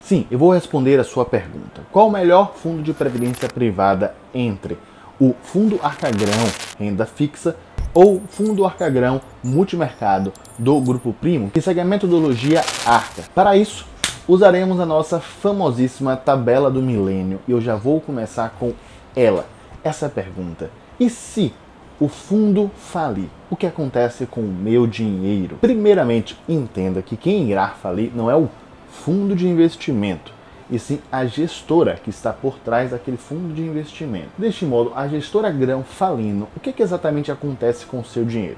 Sim, eu vou responder a sua pergunta. Qual o melhor fundo de previdência privada entre o Fundo Arcagrão Renda Fixa ou Fundo Arcagrão Multimercado do Grupo Primo, que segue a metodologia Arca? Para isso, usaremos a nossa famosíssima tabela do milênio e eu já vou começar com ela. Essa pergunta: e se o fundo falir? O que acontece com o meu dinheiro? Primeiramente, entenda que quem irá falir não é o fundo de investimento, e sim a gestora que está por trás daquele fundo de investimento. Deste modo, a gestora grão falindo, o que exatamente acontece com o seu dinheiro?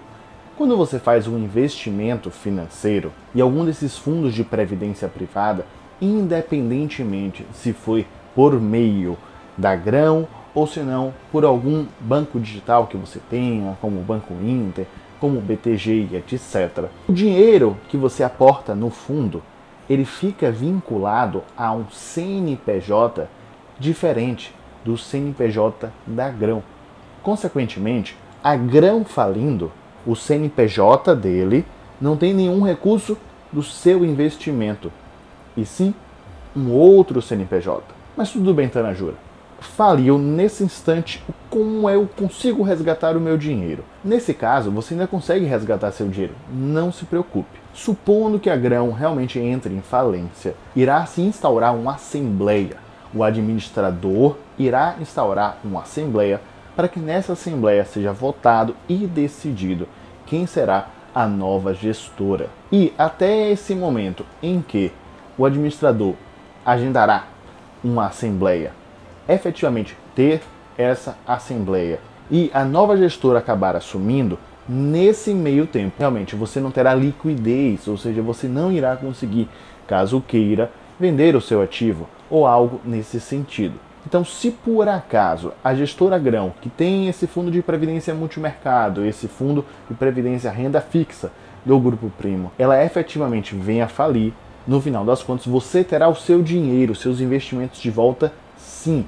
Quando você faz um investimento financeiro e algum desses fundos de previdência privada, independentemente se foi por meio da grão ou se não por algum banco digital que você tenha, como o Banco Inter, como o BTG e etc., o dinheiro que você aporta no fundo, ele fica vinculado a um CNPJ diferente do CNPJ da grão. Consequentemente, a grão falindo, o CNPJ dele não tem nenhum recurso do seu investimento, e sim um outro CNPJ. Mas tudo bem, Tanajura. Faliu nesse instante, como eu consigo resgatar o meu dinheiro? Nesse caso, você ainda consegue resgatar seu dinheiro, não se preocupe. Supondo que a grão realmente entre em falência, irá se instaurar uma assembleia. O administrador irá instaurar uma assembleia para que nessa assembleia seja votado e decidido quem será a nova gestora. E até esse momento em que o administrador agendará uma assembleia, efetivamente ter essa assembleia e a nova gestora acabar assumindo, nesse meio tempo, realmente você não terá liquidez, ou seja, você não irá conseguir, caso queira, vender o seu ativo ou algo nesse sentido. Então, se por acaso a gestora grão, que tem esse fundo de previdência multimercado, esse fundo de previdência renda fixa do Grupo Primo, ela efetivamente venha a falir, no final das contas você terá o seu dinheiro, seus investimentos de volta, sim,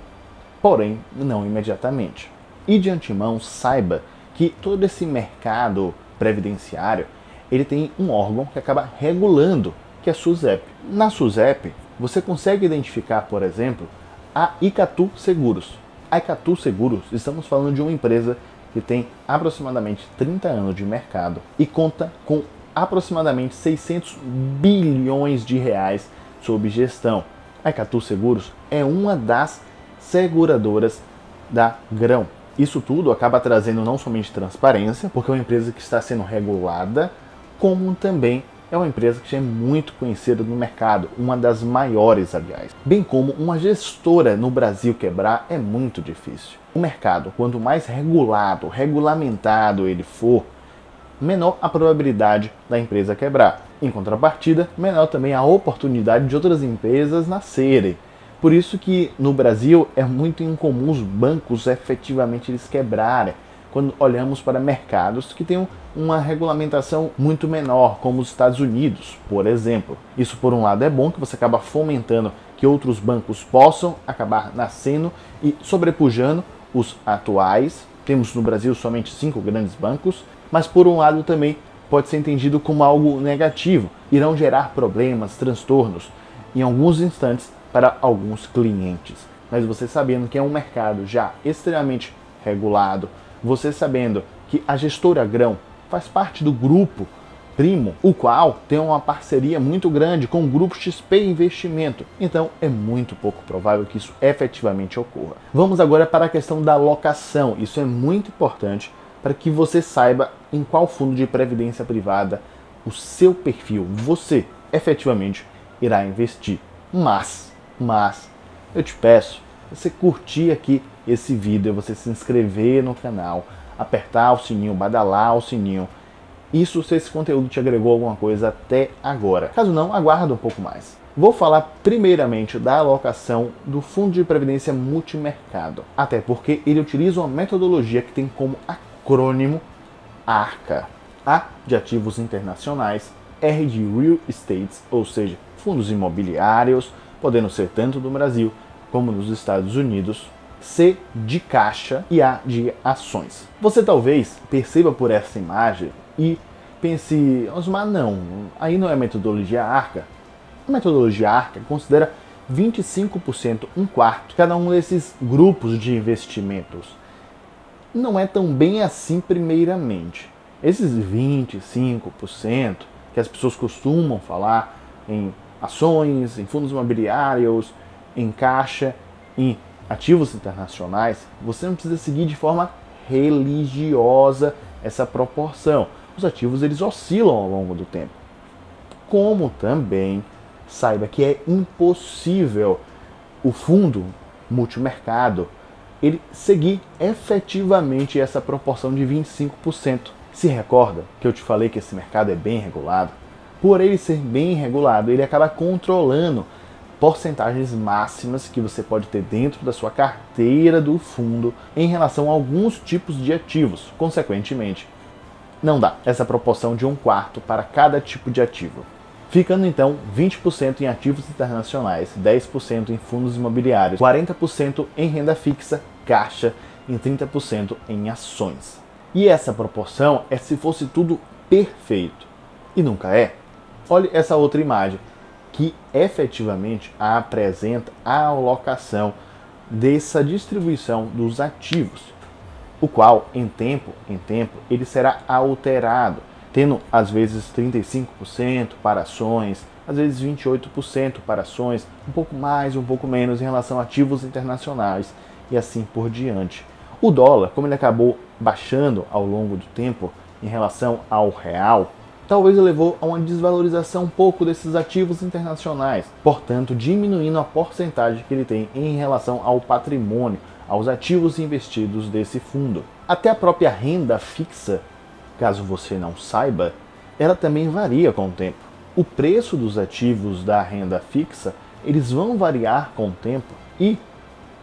porém não imediatamente. E de antemão, saiba que todo esse mercado previdenciário, ele tem um órgão que acaba regulando, que é a SUSEP. Na SUSEP, você consegue identificar, por exemplo, a Icatu Seguros. A Icatu Seguros, estamos falando de uma empresa que tem aproximadamente 30 anos de mercado e conta com aproximadamente 600 bilhões de reais sob gestão. A Icatu Seguros é uma das seguradoras da grão. Isso tudo acaba trazendo não somente transparência, porque é uma empresa que está sendo regulada, como também é uma empresa que já é muito conhecida no mercado, uma das maiores, aliás. Bem como uma gestora no Brasil quebrar é muito difícil. O mercado, quanto mais regulado, regulamentado ele for, menor a probabilidade da empresa quebrar. Em contrapartida, menor também a oportunidade de outras empresas nascerem. Por isso que no Brasil é muito incomum os bancos efetivamente eles quebrarem, quando olhamos para mercados que têm uma regulamentação muito menor, como os Estados Unidos, por exemplo. Isso, por um lado, é bom, que você acaba fomentando que outros bancos possam acabar nascendo e sobrepujando os atuais. Temos no Brasil somente 5 grandes bancos, mas por um lado também pode ser entendido como algo negativo. Irão gerar problemas, transtornos, em alguns instantes, para alguns clientes. Mas você sabendo que é um mercado já extremamente regulado, você sabendo que a gestora grão faz parte do Grupo Primo, o qual tem uma parceria muito grande com o Grupo XP Investimento, então é muito pouco provável que isso efetivamente ocorra. Vamos agora para a questão da alocação. Isso é muito importante para que você saiba em qual fundo de previdência privada o seu perfil, você efetivamente irá investir. Mas eu te peço você curtir aqui esse vídeo, você se inscrever no canal, apertar o sininho, badalar o sininho. Isso se esse conteúdo te agregou alguma coisa até agora. Caso não, aguarda um pouco mais. Vou falar primeiramente da alocação do Fundo de Previdência Multimercado, até porque ele utiliza uma metodologia que tem como acrônimo ARCA. A de ativos internacionais, R de real estate, ou seja, fundos imobiliários, podendo ser tanto do Brasil como nos Estados Unidos, C de caixa e A de ações. Você talvez perceba por essa imagem e pense, Osmar, não, aí não é metodologia ARCA. A metodologia ARCA considera 25%, um quarto, cada um desses grupos de investimentos. Não é tão bem assim primeiramente. Esses 25% que as pessoas costumam falar em ações, em fundos imobiliários, em caixa, em ativos internacionais, você não precisa seguir de forma religiosa essa proporção. Os ativos eles oscilam ao longo do tempo. Como também saiba que é impossível o fundo multimercado ele seguir efetivamente essa proporção de 25%. Se recorda que eu te falei que esse mercado é bem regulado? Por ele ser bem regulado, ele acaba controlando porcentagens máximas que você pode ter dentro da sua carteira do fundo em relação a alguns tipos de ativos. Consequentemente, não dá essa proporção de um quarto para cada tipo de ativo. Ficando então 20% em ativos internacionais, 10% em fundos imobiliários, 40% em renda fixa, caixa e 30% em ações. E essa proporção é se fosse tudo perfeito. E nunca é. Olhe essa outra imagem, que efetivamente apresenta a alocação dessa distribuição dos ativos, o qual, em tempo, ele será alterado, tendo às vezes 35% para ações, às vezes 28% para ações, um pouco mais, um pouco menos em relação a ativos internacionais e assim por diante. O dólar, como ele acabou baixando ao longo do tempo em relação ao real, talvez levou a uma desvalorização um pouco desses ativos internacionais, portanto diminuindo a porcentagem que ele tem em relação ao patrimônio, aos ativos investidos desse fundo. Até a própria renda fixa, caso você não saiba, ela também varia com o tempo. O preço dos ativos da renda fixa, eles vão variar com o tempo e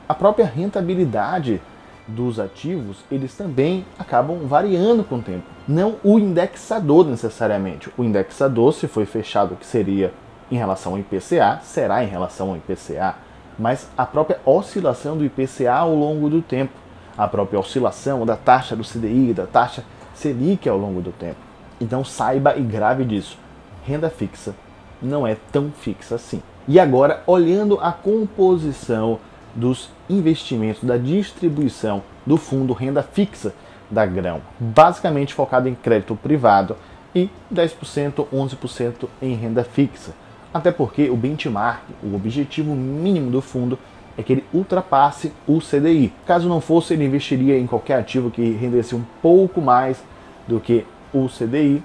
a própria rentabilidade dos ativos, eles também acabam variando com o tempo. Não o indexador necessariamente. O indexador, se foi fechado que seria em relação ao IPCA, será em relação ao IPCA. Mas a própria oscilação do IPCA ao longo do tempo, a própria oscilação da taxa do CDI, da taxa Selic ao longo do tempo. Então saiba e grave disso. Renda fixa não é tão fixa assim. E agora, olhando a composição dos investimentos, da distribuição do fundo renda fixa da Grão, basicamente focado em crédito privado e 10%, 11% em renda fixa. Até porque o benchmark, o objetivo mínimo do fundo é que ele ultrapasse o CDI. Caso não fosse, ele investiria em qualquer ativo que rendesse um pouco mais do que o CDI,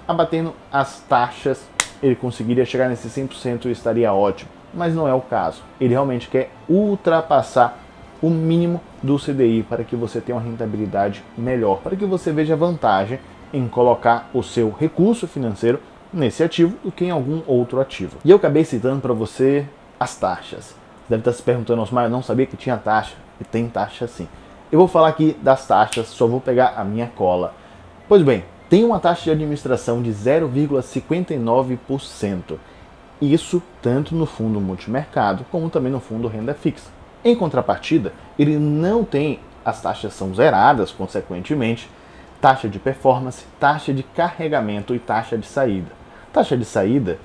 abatendo as taxas, ele conseguiria chegar nesse 100% e estaria ótimo. Mas não é o caso. Ele realmente quer ultrapassar o mínimo do CDI para que você tenha uma rentabilidade melhor, para que você veja vantagem em colocar o seu recurso financeiro nesse ativo do que em algum outro ativo. E eu acabei citando para você as taxas. Você deve estar se perguntando, Osmar, eu não sabia que tinha taxa. E tem taxa sim. Eu vou falar aqui das taxas, só vou pegar a minha cola. Pois bem, tem uma taxa de administração de 0,59%. Isso tanto no fundo multimercado como também no fundo renda fixa. Em contrapartida, ele não tem, as taxas são zeradas, consequentemente, taxa de performance, taxa de carregamento e taxa de saída. Taxa de saída,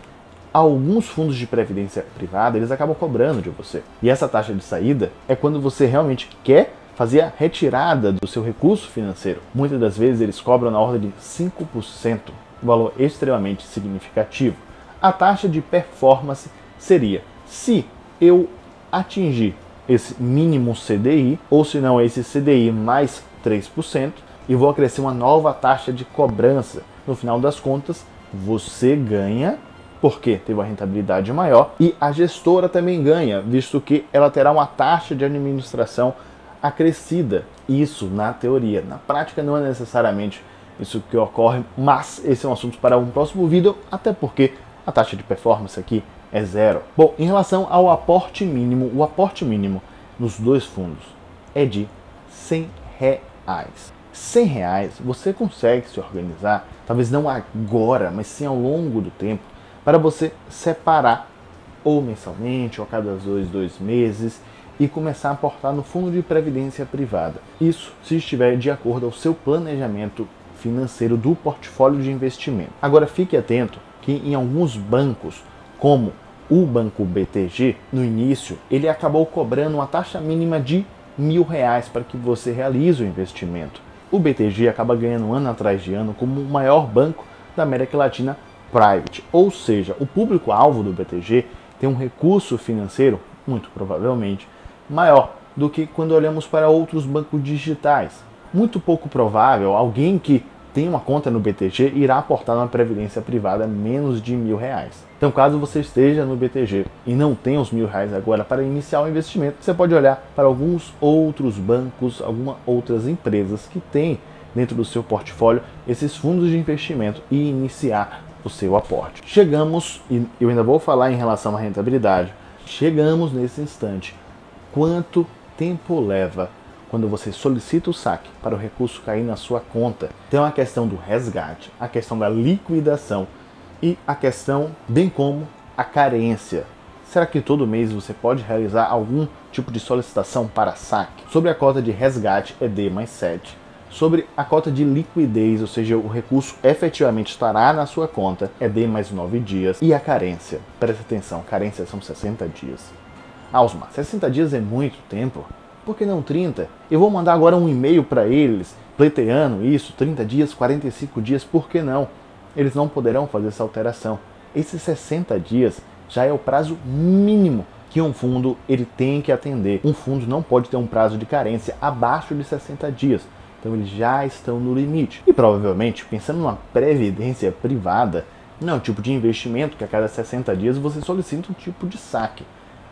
alguns fundos de previdência privada, eles acabam cobrando de você. E essa taxa de saída é quando você realmente quer fazer a retirada do seu recurso financeiro. Muitas das vezes eles cobram na ordem de 5%, um valor extremamente significativo. A taxa de performance seria, se eu atingir esse mínimo CDI, ou se não esse CDI mais 3%, e vou acrescer uma nova taxa de cobrança. No final das contas, você ganha, porque teve uma rentabilidade maior, e a gestora também ganha, visto que ela terá uma taxa de administração acrescida. Isso na teoria. Na prática não é necessariamente isso que ocorre, mas esse é um assunto para um próximo vídeo, até porque a taxa de performance aqui é zero. Bom, em relação ao aporte mínimo, o aporte mínimo nos dois fundos é de R$100. R$100 você consegue se organizar, talvez não agora, mas sim ao longo do tempo, para você separar ou mensalmente ou a cada dois meses e começar a aportar no fundo de previdência privada. Isso se estiver de acordo ao seu planejamento financeiro do portfólio de investimento. Agora fique atento que em alguns bancos, como o Banco BTG, no início, ele acabou cobrando uma taxa mínima de R$ 1.000 para que você realize o investimento. O BTG acaba ganhando ano atrás de ano como o maior banco da América Latina private, ou seja, o público-alvo do BTG tem um recurso financeiro, muito provavelmente, maior do que quando olhamos para outros bancos digitais. Muito pouco provável alguém que tem uma conta no BTG irá aportar numa previdência privada menos de R$ 1.000. Então, caso você esteja no BTG e não tenha os R$ 1.000 agora para iniciar o investimento, você pode olhar para alguns outros bancos, algumas outras empresas que têm dentro do seu portfólio esses fundos de investimento e iniciar o seu aporte. Chegamos, e eu ainda vou falar em relação à rentabilidade, chegamos nesse instante. Quanto tempo leva quando você solicita o saque para o recurso cair na sua conta? Tem a questão do resgate, a questão da liquidação e a questão, bem como a carência. Será que todo mês você pode realizar algum tipo de solicitação para saque? Sobre a cota de resgate é D+7. Sobre a cota de liquidez, ou seja, o recurso efetivamente estará na sua conta, é D+9 dias. E a carência? Presta atenção, carência são 60 dias. Osmar, 60 dias é muito tempo. Por que não 30? Eu vou mandar agora um e-mail para eles, pleiteando isso, 30 dias, 45 dias, por que não? Eles não poderão fazer essa alteração. Esses 60 dias já é o prazo mínimo que um fundo ele tem que atender. Um fundo não pode ter um prazo de carência abaixo de 60 dias. Então eles já estão no limite. E provavelmente, pensando numa previdência privada, não é um tipo de investimento que a cada 60 dias você solicita um tipo de saque.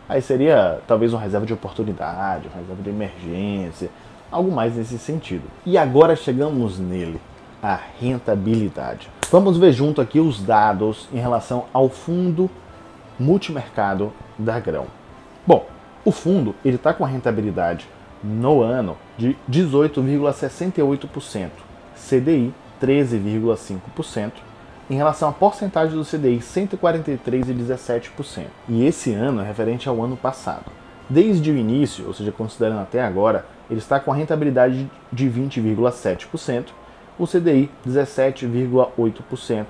Aí seria talvez uma reserva de oportunidade, uma reserva de emergência, algo mais nesse sentido. E agora chegamos nele, a rentabilidade. Vamos ver junto aqui os dados em relação ao fundo multimercado da Grão. Bom, o fundo ele está com a rentabilidade no ano de 18,68%, CDI 13,5%, em relação à porcentagem do CDI 143,17%. E esse ano é referente ao ano passado. Desde o início, ou seja, considerando até agora, ele está com a rentabilidade de 20,7%, o CDI 17,8%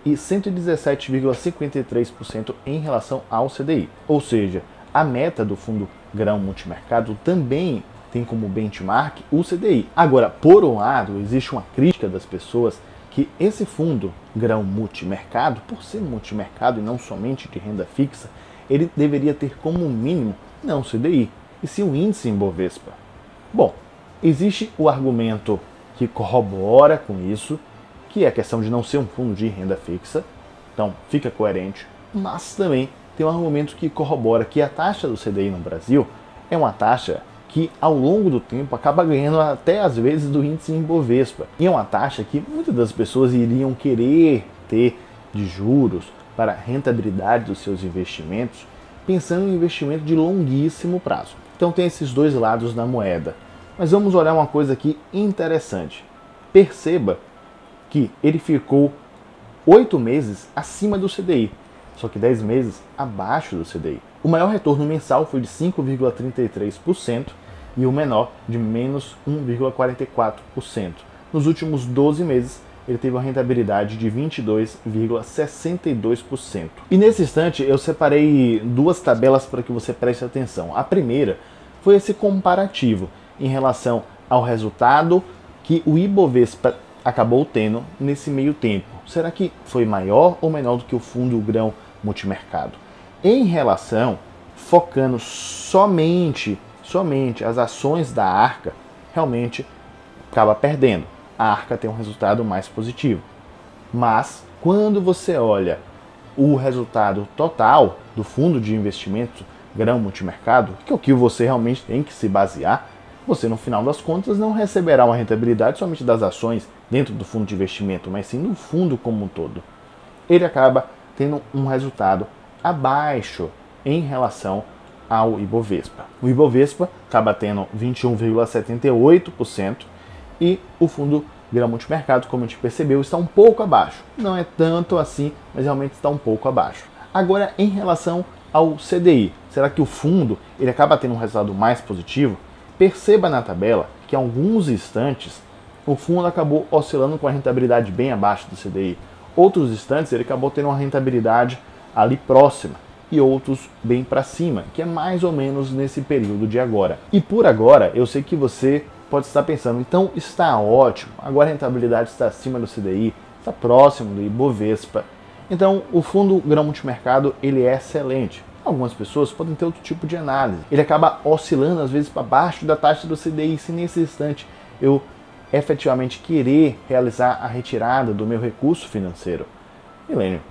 e 117,53% em relação ao CDI. Ou seja, a meta do fundo Grão Multimercado também tem como benchmark o CDI. Agora, por um lado, existe uma crítica das pessoas que esse fundo Grão Multimercado, por ser multimercado e não somente de renda fixa, ele deveria ter como mínimo não o CDI, e sim o índice Ibovespa. Bom, existe o argumento que corrobora com isso, que é a questão de não ser um fundo de renda fixa, então fica coerente, mas também tem um argumento que corrobora que a taxa do CDI no Brasil é uma taxa que ao longo do tempo acaba ganhando até às vezes do índice Ibovespa. E é uma taxa que muitas das pessoas iriam querer ter de juros para a rentabilidade dos seus investimentos, pensando em investimento de longuíssimo prazo. Então tem esses dois lados da moeda. Mas vamos olhar uma coisa aqui interessante. Perceba que ele ficou 8 meses acima do CDI, só que 10 meses abaixo do CDI. O maior retorno mensal foi de 5,33% e o menor de menos 1,44%. Nos últimos 12 meses, ele teve uma rentabilidade de 22,62%. E nesse instante, eu separei duas tabelas para que você preste atenção. A primeira foi esse comparativo em relação ao resultado que o Ibovespa acabou tendo nesse meio tempo. Será que foi maior ou menor do que o fundo Grão Multimercado? Em relação, focando somente as ações da Arca, realmente acaba perdendo. A Arca tem um resultado mais positivo. Mas, quando você olha o resultado total do fundo de investimento Grão Multimercado, que é o que você realmente tem que se basear, você no final das contas não receberá uma rentabilidade somente das ações dentro do fundo de investimento, mas sim do fundo como um todo. Ele acaba tendo um resultado abaixo em relação ao Ibovespa. O Ibovespa acaba tendo 21,78% e o fundo Grão Multimercado, como a gente percebeu, está um pouco abaixo. Não é tanto assim, mas realmente está um pouco abaixo. Agora, em relação ao CDI, será que o fundo ele acaba tendo um resultado mais positivo? Perceba na tabela que em alguns instantes o fundo acabou oscilando com a rentabilidade bem abaixo do CDI. Outros instantes ele acabou tendo uma rentabilidade ali próxima. e outros bem para cima, que é mais ou menos nesse período de agora. E por agora, eu sei que você pode estar pensando, então está ótimo, agora a rentabilidade está acima do CDI, está próximo do Ibovespa, então o fundo grão multimercado ele é excelente. Algumas pessoas podem ter outro tipo de análise, ele acaba oscilando às vezes para baixo da taxa do CDI, se nesse instante eu efetivamente querer realizar a retirada do meu recurso financeiro. Milênio,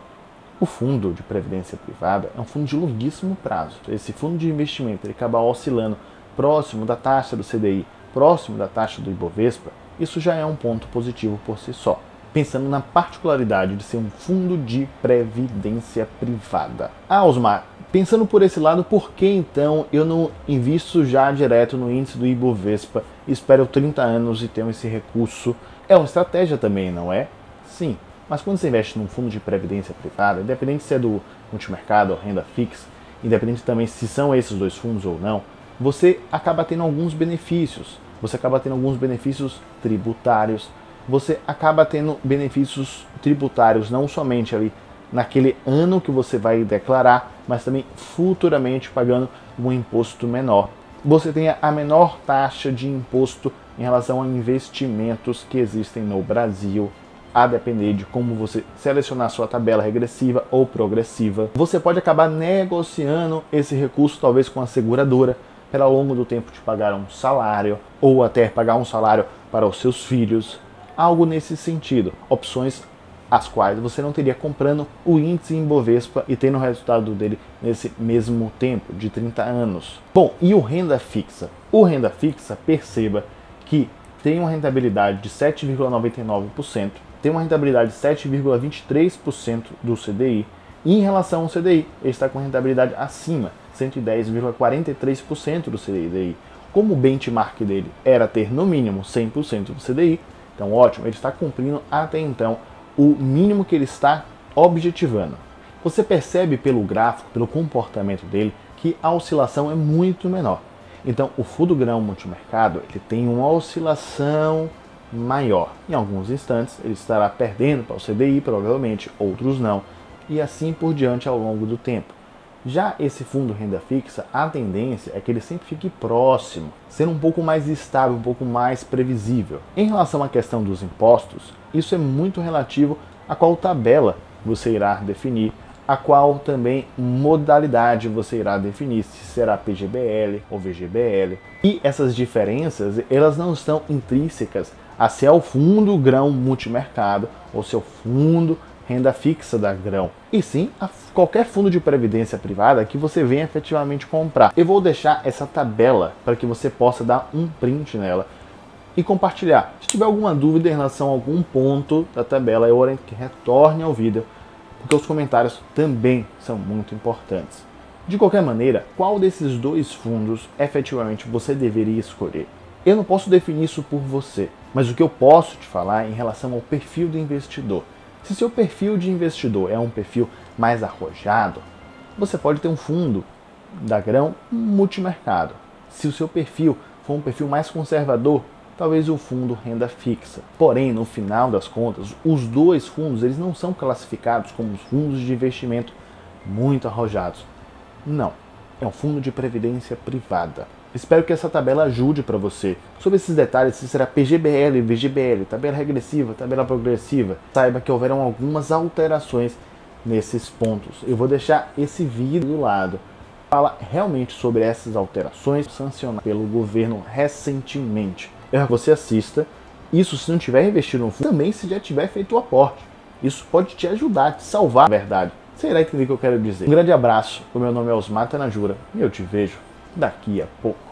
o fundo de previdência privada é um fundo de longuíssimo prazo. Esse fundo de investimento ele acaba oscilando próximo da taxa do CDI, próximo da taxa do Ibovespa, isso já é um ponto positivo por si só. Pensando na particularidade de ser um fundo de previdência privada. Osmar, pensando por esse lado, por que então eu não invisto já direto no índice do Ibovespa, espero 30 anos e tenho esse recurso? É uma estratégia também, não é? Sim. Mas quando você investe num fundo de previdência privada, independente se é do multimercado ou renda fixa, independente também se são esses dois fundos ou não, você acaba tendo alguns benefícios. Você acaba tendo alguns benefícios tributários. Você acaba tendo benefícios tributários não somente ali naquele ano que você vai declarar, mas também futuramente pagando um imposto menor. Você tem a menor taxa de imposto em relação a investimentos que existem no Brasil, a depender de como você selecionar sua tabela regressiva ou progressiva. Você pode acabar negociando esse recurso talvez com a seguradora para ao longo do tempo te pagar um salário ou até pagar um salário para os seus filhos, algo nesse sentido. Opções as quais você não teria comprando o índice Ibovespa e tendo o resultado dele nesse mesmo tempo, de 30 anos. Bom, e o renda fixa? O renda fixa, perceba que tem uma rentabilidade de 7,99%, tem uma rentabilidade de 7,23% do CDI, e em relação ao CDI, ele está com rentabilidade acima, 110,43% do CDI. Como o benchmark dele era ter no mínimo 100% do CDI, então ótimo, ele está cumprindo até então o mínimo que ele está objetivando. Você percebe pelo gráfico, pelo comportamento dele, que a oscilação é muito menor. Então o fundo grão multimercado ele tem uma oscilação maior. Em alguns instantes ele estará perdendo para o CDI, provavelmente, outros não, e assim por diante ao longo do tempo. Já esse fundo renda fixa, a tendência é que ele sempre fique próximo, sendo um pouco mais estável, um pouco mais previsível. Em relação à questão dos impostos, isso é muito relativo a qual tabela você irá definir, a qual também modalidade você irá definir, se será PGBL ou VGBL. E essas diferenças, elas não estão intrínsecas a se é o fundo grão multimercado ou seu fundo renda fixa da grão, e sim a qualquer fundo de previdência privada que você venha efetivamente comprar. Eu vou deixar essa tabela para que você possa dar um print nela e compartilhar. Se tiver alguma dúvida em relação a algum ponto da tabela, eu oriento que retorne ao vídeo, porque os comentários também são muito importantes. De qualquer maneira, qual desses dois fundos efetivamente você deveria escolher? Eu não posso definir isso por você, mas o que eu posso te falar é em relação ao perfil do investidor. Se seu perfil de investidor é um perfil mais arrojado, você pode ter um fundo da grão multimercado. Se o seu perfil for um perfil mais conservador, talvez o fundo renda fixa. Porém, no final das contas, os dois fundos eles não são classificados como fundos de investimento muito arrojados. Não, é um fundo de previdência privada. Espero que essa tabela ajude para você. Sobre esses detalhes, se será PGBL, VGBL, tabela regressiva, tabela progressiva, saiba que houveram algumas alterações nesses pontos. Eu vou deixar esse vídeo do lado. Fala realmente sobre essas alterações sancionadas pelo governo recentemente. Eu quero que você assista. Isso se não tiver investido no fundo, também se já tiver feito o aporte. Isso pode te ajudar, te salvar, na verdade. Você irá entender o que eu quero dizer. Um grande abraço. O meu nome é Osmar Tanajura e eu te vejo daqui a pouco.